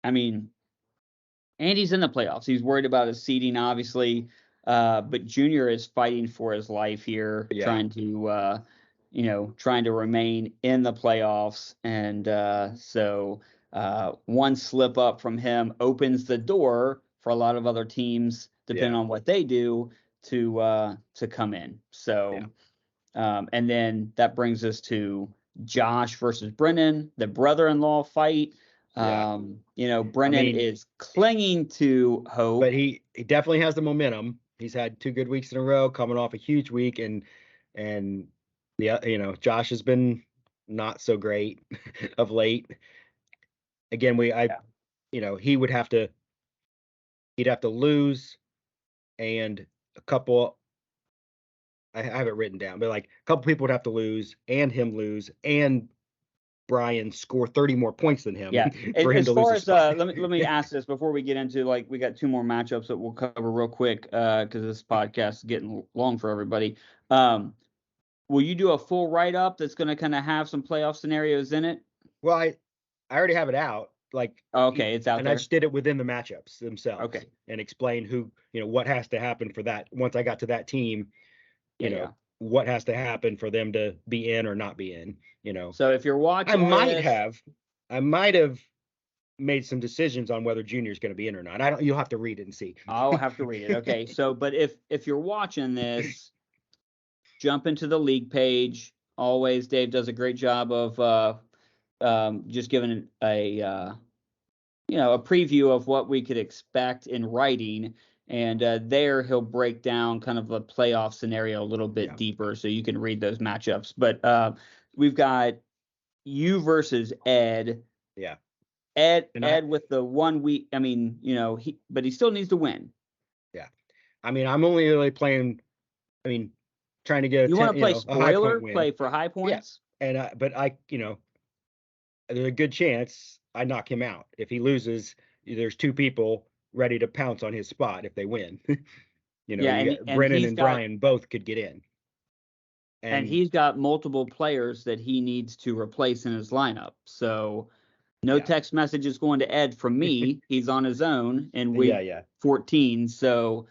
I mean, Andy's in the playoffs. He's worried about his seeding, obviously. But Junior is fighting for his life here, trying to remain in the playoffs. And so one slip up from him opens the door for a lot of other teams, depending on what they do, to come in. So. And then that brings us to Josh versus Brennan, the brother-in-law fight. Brennan is clinging to hope, but he definitely has the momentum. He's had 2 good weeks in a row, coming off a huge week, and Josh has been not so great of late. Again, he'd have to lose, and a couple. I have it written down, but like a couple people would have to lose, and him lose, and Brian score 30 more points than him. Yeah. For him as to far lose as let me ask this before we get into we got 2 more matchups that we'll cover real quick because this podcast is getting long for everybody. Will you do a full write-up that's going to kind of have some playoff scenarios in it? Well, I already have it out. It's out and there. I just did it within the matchups themselves. Okay. And explain who what has to happen for that once I got to that team. What has to happen for them to be in or not be in, So if you're watching, I might have made some decisions on whether Junior's going to be in or not. You'll have to read it and see. I'll have to read it. Okay. So, but if you're watching this, jump into the league page. Always, Dave does a great job of just giving a preview of what we could expect in writing. And there he'll break down kind of a playoff scenario a little bit deeper, so you can read those matchups. But we've got you versus Ed. Yeah. Ed with the 1 week. I mean, but he still needs to win. Yeah. I mean, I'm only really playing. I mean, trying to get you want to play spoiler, play for high points. Yeah. And but there's a good chance I knock him out. If he loses, there's two people ready to pounce on his spot if they win. Brennan and Brian both could get in. And he's got multiple players that he needs to replace in his lineup. So no text messages going to Ed from me. He's on his own in week 14. So,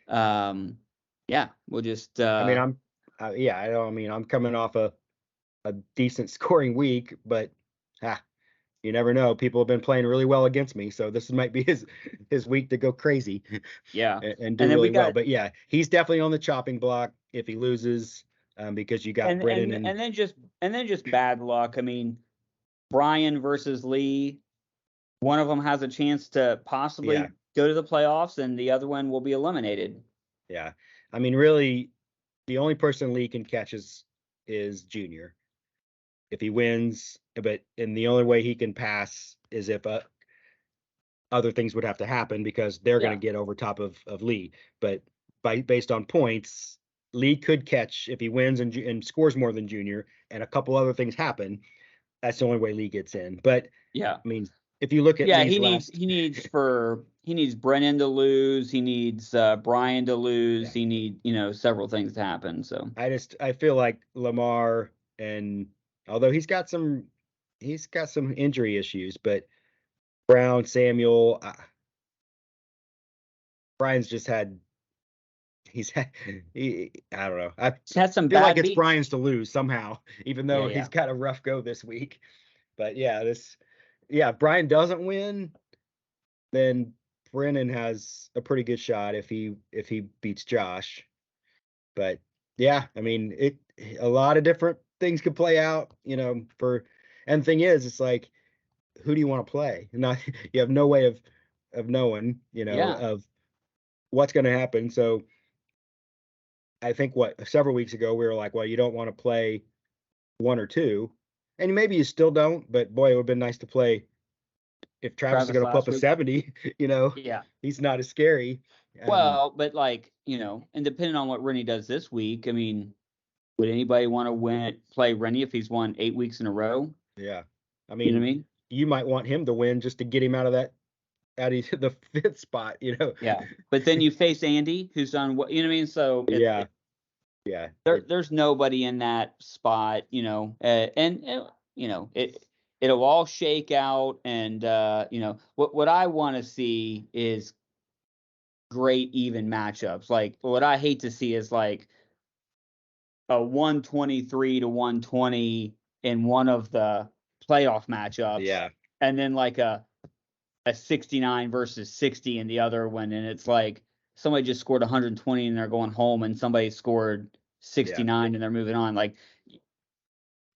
we'll just. I'm coming off a decent scoring week, but you never know. People have been playing really well against me, so this might be his week to go crazy. Yeah, and do really well. But he's definitely on the chopping block if he loses, because you got Brennan and then just bad luck. I mean, Brian versus Lee, one of them has a chance to possibly go to the playoffs, and the other one will be eliminated. Yeah, I mean, really, the only person Lee can catch is Junior if he wins, and the only way he can pass is if other things would have to happen, because they're going to get over top of Lee. But based on points, Lee could catch if he wins and scores more than Junior, and a couple other things happen. That's the only way Lee gets in. But I mean, if you look at he needs Brennan to lose, he needs Brian to lose, he needs several things to happen. So I feel like Lamar, and although he's got some injury issues, but Brown, Samuel, Brian's just had. I don't know. I had some feel bad like it's beats. Brian's to lose somehow, even though he's got a rough go this week. But if Brian doesn't win, then Brennan has a pretty good shot if he beats Josh. But I mean, a lot of different things could play out, and the thing is, it's like, who do you want to play? You have no way of knowing, of what's going to happen. So I think several weeks ago we were like, well, you don't want to play one or two, and maybe you still don't, but boy, it would have been nice to play if Travis is going to put up a 70, he's not as scary. Well, but and depending on what Rennie does this week, I mean, would anybody want to play Rennie if he's won 8 weeks in a row? Yeah. I mean, you know what I mean? You might want him to win just to get him out of the 5th spot, Yeah. But then you face Andy, who's on what, you know what I mean? So there's nobody in that spot, it'll all shake out. And, what I want to see is great even matchups. Like, what I hate to see is like a 123-120 in one of the playoff matchups. Yeah. And then like a 69 versus 60 in the other one. And it's like somebody just scored 120 and they're going home, and somebody scored 69 and they're moving on. Like,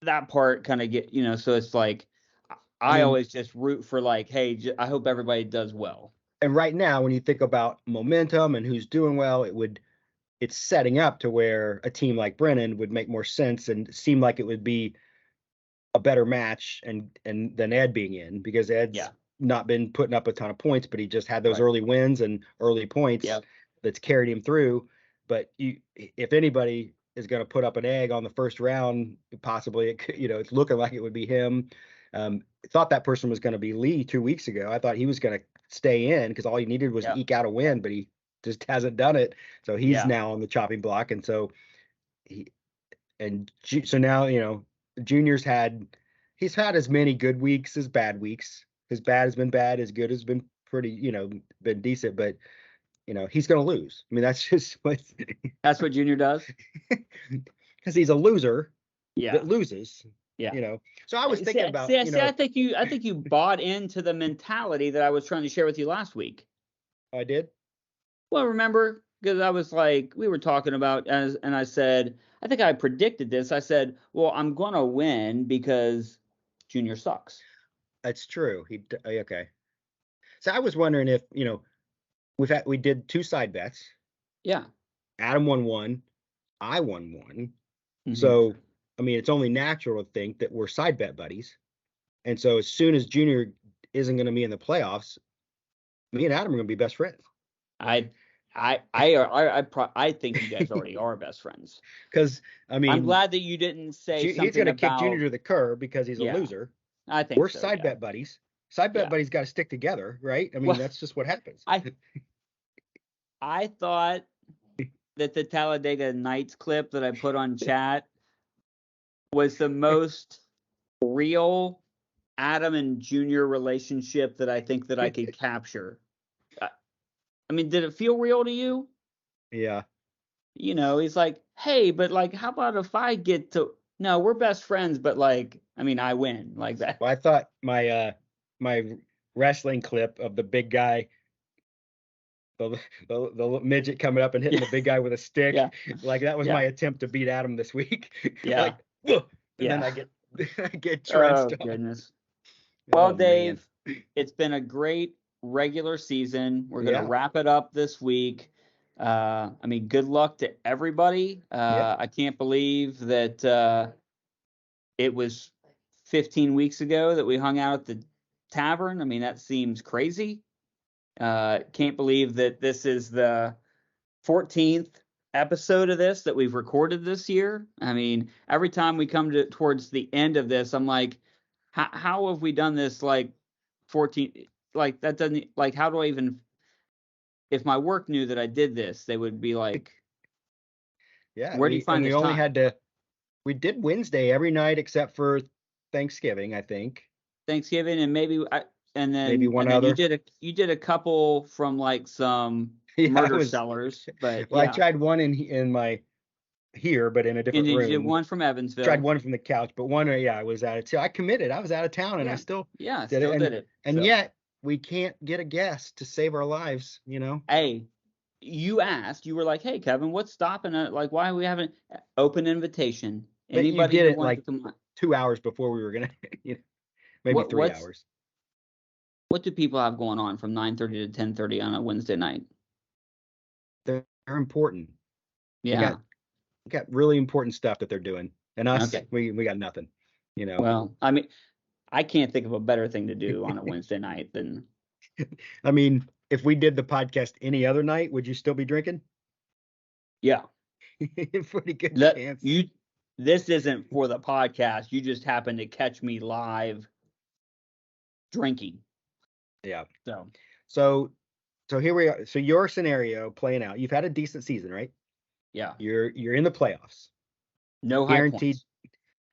that part kind of so it's like, I always just root for like, hey, I hope everybody does well. And right now, when you think about momentum and who's doing well, it's setting up to where a team like Brennan would make more sense and seem like it would be a better match and than Ed being in, because Ed's not been putting up a ton of points, but he just had those early wins and early points that's carried him through. But if anybody is going to put up an egg on the first round, possibly it's looking like it would be him. Thought that person was going to be Lee 2 weeks ago. I thought he was going to stay in because all he needed was to eke out a win, but he just hasn't done it. So he's now on the chopping block, and so so now Junior's had as many good weeks as bad weeks. His bad has been bad, his good has been pretty, been decent, but he's going to lose. I mean, that's just that's what Junior does, because he's a loser that loses. Yeah. So I was thinking about, I think you bought into the mentality that I was trying to share with you last week. I did. Well, remember, because I was like, we were talking about, and I said, I think I predicted this. I said, well, I'm gonna win because Junior sucks. That's true. Okay. So I was wondering if we did 2 side bets. Yeah. Adam won 1. I won 1. Mm-hmm. So I mean, it's only natural to think that we're side bet buddies. And so as soon as Junior isn't going to be in the playoffs, me and Adam are going to be best friends. I think you guys already are best friends. Because I mean, I'm glad that you didn't say something he's going to about kick Junior to the curb because he's a loser. I think we're side bet buddies. Side bet buddies got to stick together, right? I mean, that's just what happens. I thought that the Talladega Nights clip that I put on chat was the most real Adam and Junior relationship that I think that I could capture. I mean, did it feel real to you? Yeah. He's like, hey, but like, how about if I get to? No, we're best friends, but like, I mean, I win like that. Well, I thought my wrestling clip of the big guy, the midget coming up and hitting the big guy with a stick, like that was my attempt to beat Adam this week. Yeah. Like, and then I get drenched. Oh goodness. Well, Dave, it's been a great regular season. We're going to wrap it up this week. I mean, good luck to everybody. I can't believe that it was 15 weeks ago that we hung out at the tavern. I mean, that seems crazy. Can't believe that this is the 14th episode of this that we've recorded this year. I mean, every time we come towards the end of this, I'm like, how have we done this like 14? Like that doesn't, like, how do I even, if my work knew that I did this, they would be like, where do you find this time? We did Wednesday every night except for Thanksgiving, I think. Thanksgiving and maybe maybe one other. You did a couple from like some murder sellers, but I tried one in my here, but in a different room. You did one from Evansville. Tried one from the couch, but one, I was out of town. I committed. I was out of town, and I still did it. And yet we can't get a guest to save our lives. Hey, you asked. You were like, "Hey, Kevin, what's stopping it? Like, why we haven't open invitation? Anybody?" But you did it like 2 hours before we were gonna. Maybe 3 hours. What do people have going on from 9:30 to 10:30 on a Wednesday night? They're important. Yeah. We got really important stuff that they're doing, and us, we got nothing. Well, I mean, I can't think of a better thing to do on a Wednesday night than. I mean, if we did the podcast any other night, would you still be drinking? Yeah. Pretty good chance. This isn't for the podcast. You just happened to catch me live drinking. Yeah. So here we are. So your scenario playing out. You've had a decent season, right? Yeah. You're in the playoffs. No high points.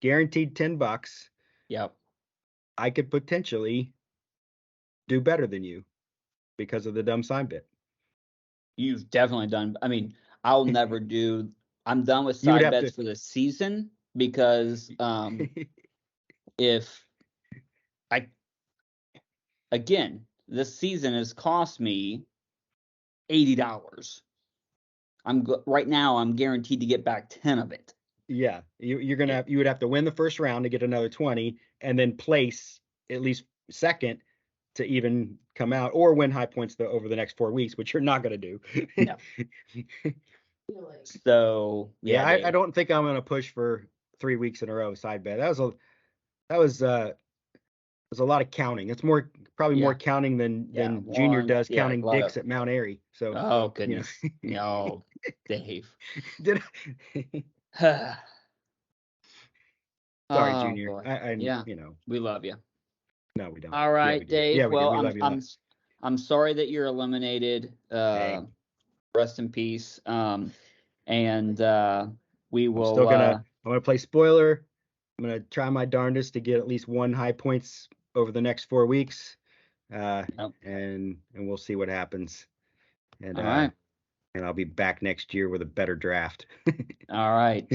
Guaranteed $10. Yep. I could potentially do better than you because of the dumb sign bit. You've definitely done. I mean, I'll never do. I'm done with side bets for the season because if this season has cost me $80. Right now I'm guaranteed to get back 10 of it. Yeah, you would have to win the first round to get another 20, and then place at least second to even come out, or win high points over the next 4 weeks, which you're not going to do. No. So yeah, I don't think I'm going to push for 3 weeks in a row side bet. That was a lot of counting. It's probably more counting than Junior does counting dicks at Mount Airy. So oh goodness, no, Dave. Sorry, Junior. Boy. We love you. No, we don't. All right, Dave. Yeah, well, I'm sorry that you're eliminated. Rest in peace. And we will. I'm gonna play spoiler. I'm gonna try my darndest to get at least 1 high points over the next 4 weeks, and we'll see what happens. And all right. And I'll be back next year with a better draft. All right.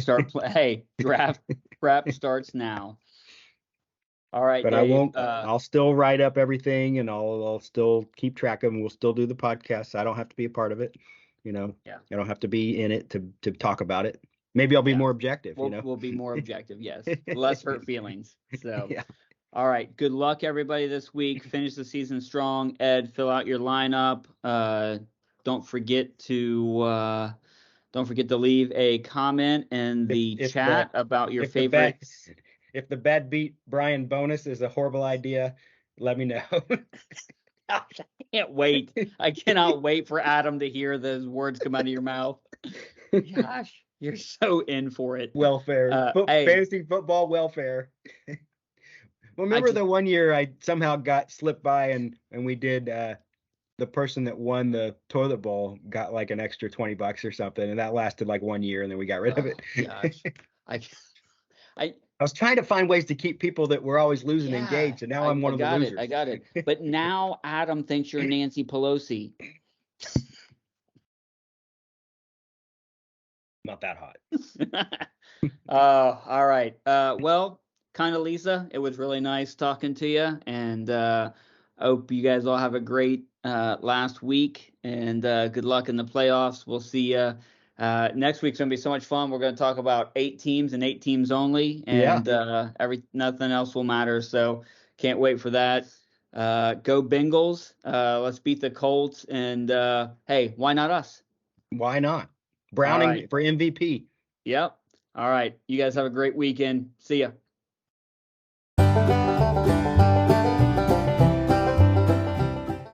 Hey, draft. Prep starts now. All right, but Dave, I won't. I'll still write up everything, and I'll still keep track of them. We'll still do the podcast. I don't have to be a part of it. Yeah. I don't have to be in it to talk about it. Maybe I'll be more objective. We'll be more objective. Yes, less hurt feelings. So, yeah. All right. Good luck, everybody, this week. Finish the season strong. Ed, fill out your lineup. Don't forget to leave a comment in the chat about your favorite. If the bad beat Brian bonus is a horrible idea, let me know. I can't wait. I cannot wait for Adam to hear those words come out of your mouth. Gosh, you're so in for it. Welfare. Fantasy football welfare. Well, remember the one year I somehow got slipped by and we did the person that won the toilet bowl got like an extra $20 or something, and that lasted like 1 year, and then we got rid of it. Gosh. I was trying to find ways to keep people that were always losing engaged, and now I'm one of the losers. I got it. But now Adam thinks you're Nancy Pelosi. Not that hot. All right. Well, kind of Lisa, it was really nice talking to you, and hope you guys all have a great last week, and good luck in the playoffs. We'll see you. Next week's gonna be so much fun. We're gonna talk about 8 teams and 8 teams only, and nothing else will matter. So can't wait for that. Go Bengals! Let's beat the Colts, and hey, why not us? Why not? Browning for MVP. Yep. All right. You guys have a great weekend. See ya.